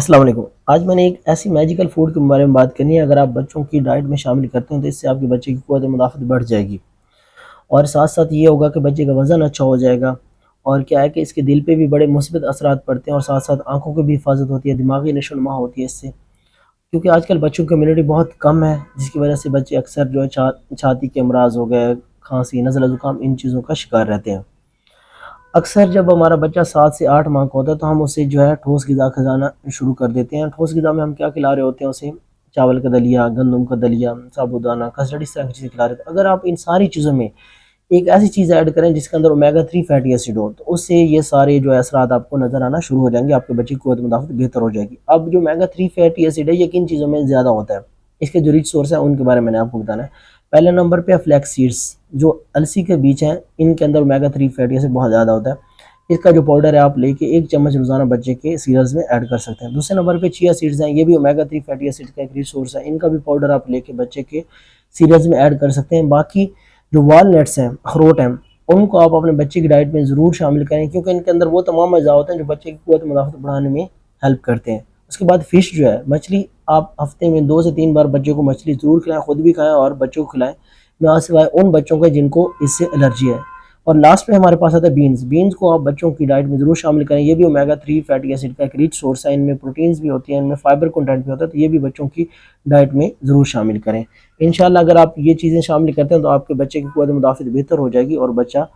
अस्सलाम वालेकुम। आज मैंने एक ऐसी मैजिकल फूड के बारे में बात करनी है। अगर आप बच्चों की डाइट में शामिल करते हैं तो इससे आपके बच्चे की क़ुव्वत मुदाफ़अत बढ़ जाएगी और साथ-साथ ये होगा कि बच्चे का वज़न अच्छा हो जाएगा। और क्या है कि इसके दिल पे भी बड़े मुस्बित असरात पड़ते हैं और साथ-साथ आँखों की भी हिफाज़त होती है, दिमागी नशो-नुमा होती है इससे। क्योंकि आजकल बच्चों की इम्यूनिटी बहुत कम है, जिसकी वजह से बच्चे अक्सर जो है छाती के अमराज़ हो गए, खाँसी, नज़ला, ज़ुकाम इन चीज़ों का शिकार रहते हैं। अक्सर जब हमारा बच्चा 7 से 8 माह का होता है तो हम उसे जो है ठोस ग़िज़ा खिलाना शुरू कर देते हैं। ठोस ग़िज़ा में हम क्या खिला रहे होते हैं उसे? चावल का दलिया, गंदम का दलिया, साबूदाना, कस्टर्ड इस तरह की चीज़ें खिला रहे थे। अगर आप इन सारी चीज़ों में एक ऐसी चीज़ ऐड करें जिसके अंदर ओमेगा 3 फैटी एसिड हो, तो उससे ये सारे जो है असरात आपको नज़र आना शुरू हो जाएँगे, आपके बच्चे की क़ुव्वत मुदाफ़अत बेहतर हो जाएगी। अब जो ओमेगा 3 फैटी एसिड है ये किन चीज़ों में ज़्यादा होता है? इसके जो रिच सोर्स हैं उनके बारे में मैंने आपको बताना है। पहले नंबर पे है फ्लैक्स सीड्स, जो अलसी के बीज हैं, इनके अंदर ओमेगा 3 फैटी एसिड बहुत ज़्यादा होता है। इसका जो पाउडर है आप लेके 1 चम्मच रोज़ाना बच्चे के सीरियल्स में ऐड कर सकते हैं। दूसरे नंबर पे चिया सीड्स हैं, ये भी ओमेगा 3 फैटी एसिड का एक रिच सोर्स है। इनका भी पाउडर आप लेके बच्चे के सीरियल्स में ऐड कर सकते हैं। बाकी जो वॉलनट्स हैं, अखरोट हैं, उनको आप अपने बच्चे की डाइट में ज़रूर शामिल करें क्योंकि इनके अंदर वो तमाम अज़ा होते हैं जो बच्चे की क़ुव्वत मुदाफ़अत बढ़ाने में हेल्प करते हैं। उसके बाद फ़िश जो है, मछली, आप हफ़्ते में 2 से 3 बार बच्चे को मछली ज़रूर खिलाएँ, खुद भी खाएँ और बच्चों को खिलाएँ। ना सिवाय उन बच्चों को जिनको इससे एलर्जी है। और लास्ट में हमारे पास आता है बीन्स। बीन्स को आप बच्चों की डाइट में ज़रूर शामिल करें। ये भी ओमेगा 3 फैटी एसिड का एक रिच सोर्स है। इनमें प्रोटीन्स भी होती हैं, इनमें फाइबर कंटेंट भी होता है, तो ये भी बच्चों की डाइट में ज़रूर शामिल करें। इंशाअल्लाह अगर आप ये चीज़ें शामिल करते हैं तो आपके बच्चे की क़ुव्वत मुदाफ़अत बेहतर हो जाएगी और बच्चा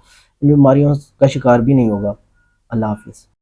इन बीमारियों का शिकार भी नहीं होगा। अल्लाह हाफ़िज़।